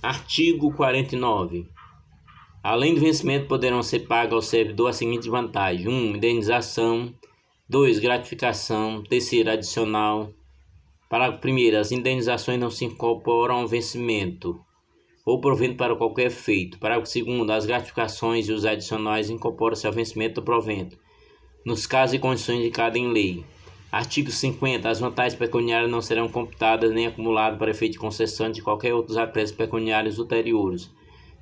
Artigo 49. Além do vencimento, poderão ser pagas ao servidor as seguintes vantagens: 1. Indenização. 2. Gratificação. 3. Adicional. Parágrafo 1º. As indenizações não se incorporam ao vencimento ou provento para qualquer efeito. Parágrafo 2º. As gratificações e os adicionais incorporam-se ao vencimento do provento, nos casos e condições indicadas em lei. Artigo 50. As vantagens pecuniárias não serão computadas nem acumuladas para efeito de concessão de qualquer outros acréscimos pecuniários ulteriores,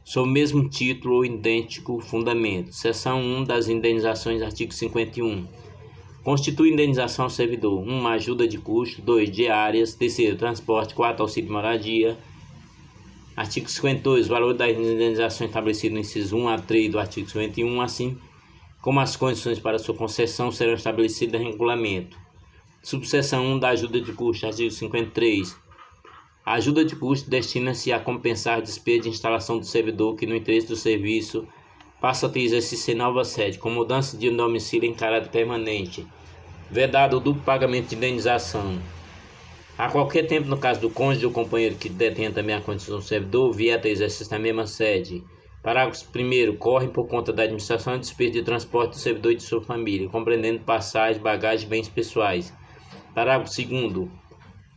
sob o mesmo título ou idêntico fundamento. Seção 1 das indenizações, artigo 51. Constitui indenização ao servidor: 1. Ajuda de custo. 2. Diárias. 3. Transporte. 4. Auxílio de moradia. Artigo 52. O valor das indenizações estabelecido no inciso 1 a 3 do artigo 51, assim como as condições para sua concessão, serão estabelecidas em regulamento. Subseção 1 da ajuda de custo, artigo 53. A ajuda de custo destina-se a compensar a despesa de instalação do servidor que, no interesse do serviço, passa a ter exercício em nova sede, com mudança de domicílio em caráter permanente, vedado o duplo pagamento de indenização. A qualquer tempo, no caso do cônjuge ou companheiro que detenha também a condição do servidor, vier a ter exercício na mesma sede. Parágrafo 1º. Correm por conta da administração e despesa de transporte do servidor e de sua família, compreendendo passagem, bagagem e bens pessoais. Parágrafo 2º.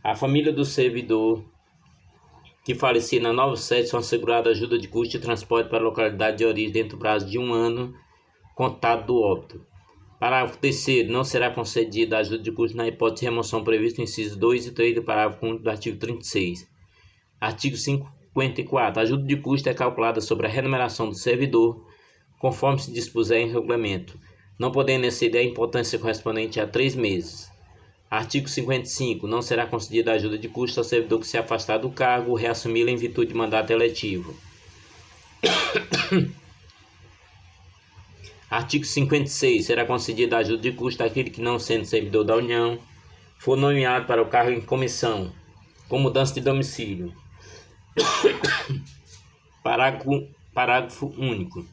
A família do servidor que falecer na nova sede são asseguradas ajuda de custo de transporte para a localidade de origem dentro do prazo de 1 ano contado do óbito. Parágrafo 3º. Não será concedida ajuda de custo na hipótese de remoção prevista em incisos 2 e 3 do parágrafo 1 do artigo 36. Artigo 54. A ajuda de custo é calculada sobre a remuneração do servidor, conforme se dispuser em regulamento, não podendo exceder a importância correspondente a 3 meses. Artigo 55. Não será concedida ajuda de custo ao servidor que se afastar do cargo ou reassumi-la em virtude de mandato eletivo. Artigo 56. Será concedida ajuda de custo àquele que, não sendo servidor da União, for nomeado para o cargo em comissão, com mudança de domicílio. Parágrafo único.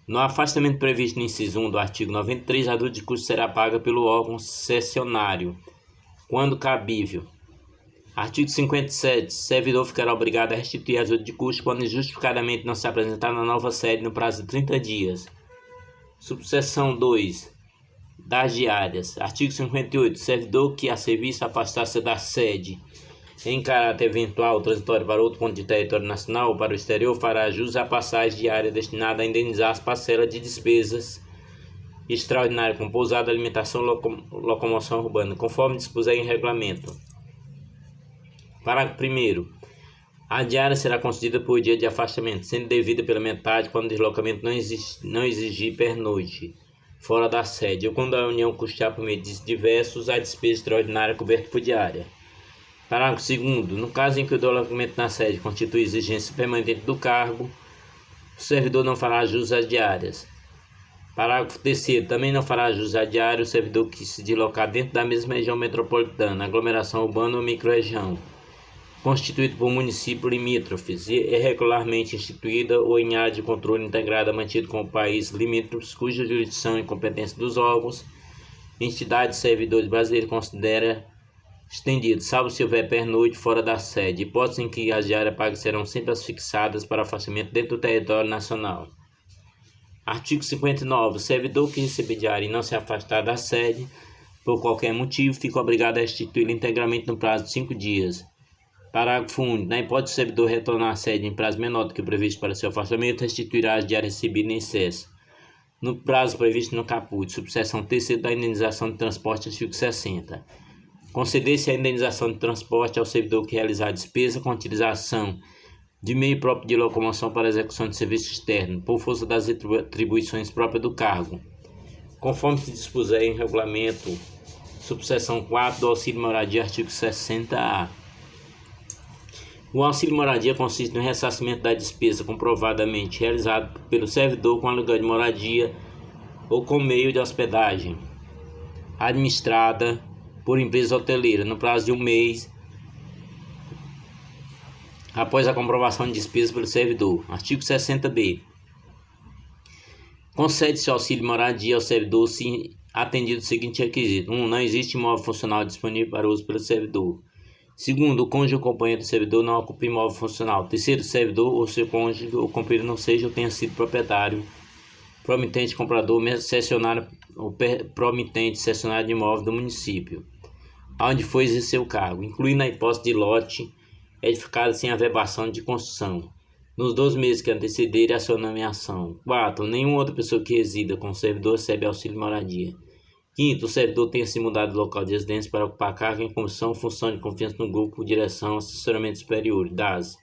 No afastamento previsto no inciso 1 do artigo 93, a ajuda de custo será paga pelo órgão cessionário, quando cabível. Artigo 57. Servidor ficará obrigado a restituir a ajuda de custo quando injustificadamente não se apresentar na nova sede no prazo de 30 dias. Subseção 2. Das diárias. Artigo 58. Servidor que a serviço afastar-se da sede em caráter eventual transitório para outro ponto de território nacional ou para o exterior fará jus à passagem diária destinada a indenizar as parcelas de despesas extraordinárias com pousada, alimentação e locomoção urbana, conforme dispuser em regulamento. Parágrafo 1º. A diária será concedida por dia de afastamento, sendo devida pela metade quando o deslocamento não exigir pernoite fora da sede, ou quando a União custear por meios diversos a despesa extraordinária coberta por diária. Parágrafo 2º. No caso em que o deslocamento na sede constitui exigência permanente do cargo, o servidor não fará jus às diárias. Parágrafo 3º. Também não fará jus à diária o servidor que se deslocar dentro da mesma região metropolitana, aglomeração urbana ou microrregião, constituído por municípios limítrofes, irregularmente instituída ou em área de controle integrada mantido com o país limítrofes, cuja jurisdição e competência dos órgãos, entidades e servidores brasileiros considera estendido, salvo se houver pernoite fora da sede, hipótese em que as diárias pagas serão sempre as fixadas para afastamento dentro do território nacional. Artigo 59. O servidor que receber diária e não se afastar da sede, por qualquer motivo, fica obrigado a restituí-la integralmente no prazo de 5 dias. Parágrafo único. Na hipótese do servidor retornar à sede em prazo menor do que o previsto para seu afastamento, restituirá as diárias recebidas em excesso, no prazo previsto no caput. Subseção 3ª da indenização de transporte, artigo 60. Conceder-se a indenização de transporte ao servidor que realizar a despesa com utilização de meio próprio de locomoção para execução de serviço externo, por força das atribuições próprias do cargo, conforme se dispuser em regulamento. Subseção 4 do auxílio moradia, artigo 60-A. O auxílio moradia consiste no ressarcimento da despesa comprovadamente realizada pelo servidor com aluguel de moradia ou com meio de hospedagem administrada por empresa hoteleira no prazo de 1 mês após a comprovação de despesas pelo servidor. Artigo 60-B. Concede-se auxílio moradia ao servidor se atendido o seguinte requisito: 1. Não existe imóvel funcional disponível para uso pelo servidor. Segundo, o cônjuge ou companheiro do servidor não ocupa imóvel funcional. Terceiro, o servidor ou seu cônjuge ou companheiro não seja ou tenha sido proprietário, promitente, comprador, cessionário ou promitente, cessionário de imóvel do município, onde foi exercer o cargo, incluindo a hipótese de lote edificado sem averbação de construção, nos 12 meses que antecederem a sua nomeação. 4. Nenhuma outra pessoa que resida com o servidor recebe auxílio de moradia. 5. O servidor tenha se mudado do local de residência para ocupar cargo em comissão, função de confiança no grupo, direção, assessoramento superior, DAS.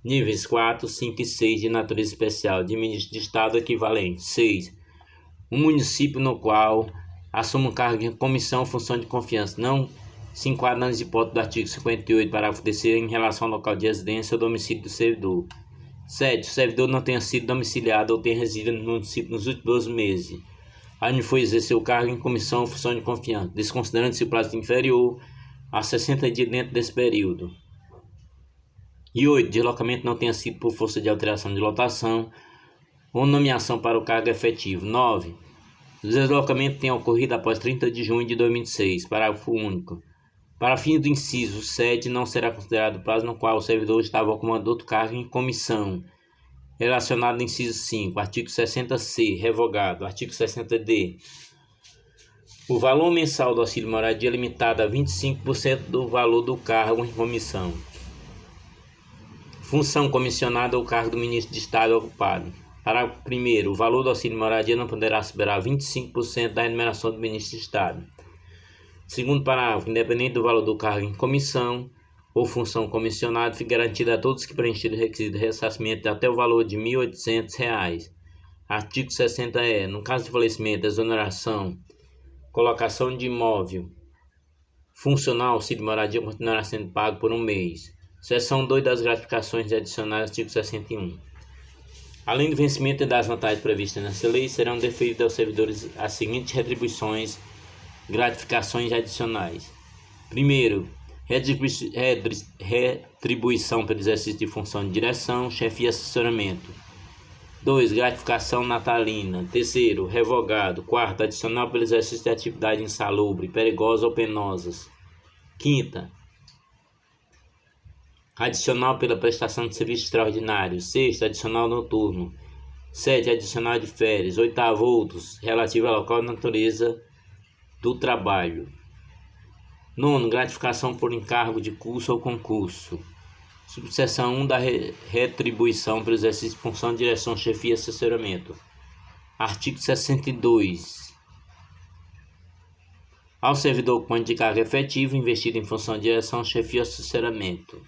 Níveis 4, 5 e 6 de natureza especial, de ministro de Estado equivalente. 6. Um município no qual assuma um cargo em comissão, função de confiança, não se enquadra nas hipóteses do artigo 58, parágrafo 3º, em relação ao local de residência ou domicílio do servidor. 7. O servidor não tenha sido domiciliado ou tenha residido no município nos últimos 12 meses, onde foi exercer o cargo em comissão ou função de confiança, desconsiderando-se o prazo inferior a 60 dias dentro desse período. E 8. Deslocamento não tenha sido por força de alteração de lotação ou nomeação para o cargo efetivo. 9. O deslocamento tenha ocorrido após 30 de junho de 2006. Parágrafo único. Para fins do inciso 7, não será considerado o prazo no qual o servidor estava ocupando outro cargo em comissão, relacionado no inciso 5, artigo 60C, revogado, artigo 60D. O valor mensal do auxílio moradia é limitado a 25% do valor do cargo em comissão. Função comissionada ou cargo do ministro de Estado ocupado. Parágrafo 1º. O valor do auxílio moradia não poderá superar 25% da remuneração do ministro de Estado. Segundo parágrafo, independente do valor do cargo em comissão ou função comissionada, fica garantido a todos que preencherem o requisito de ressarcimento até o valor de R$ 1.800. Artigo 60E. No caso de falecimento, exoneração, colocação de imóvel funcional, auxílio moradia continuará sendo pago por um mês. Seção 2 das gratificações adicionais, artigo 61. Além do vencimento das vantagens previstas nessa lei, serão deferidas aos servidores as seguintes retribuições, gratificações adicionais. Primeiro, retribuição pelo exercício de função de direção, chefia e assessoramento. 2. Gratificação natalina. Terceiro, revogado. 4. Adicional pelo exercício de atividade insalubre, perigosa ou penosas. 5ª, adicional pela prestação de serviço extraordinário. 6. Adicional noturno. 7. Adicional de férias. 8º, outros, relativo ao local e natureza do trabalho. 9. Gratificação por encargo de curso ou concurso. Subseção 1 da retribuição pelo exercício de função de direção, chefia e assessoramento. Artigo 62. Ao servidor ocupante de cargo efetivo investido em função de direção, chefia e assessoramento.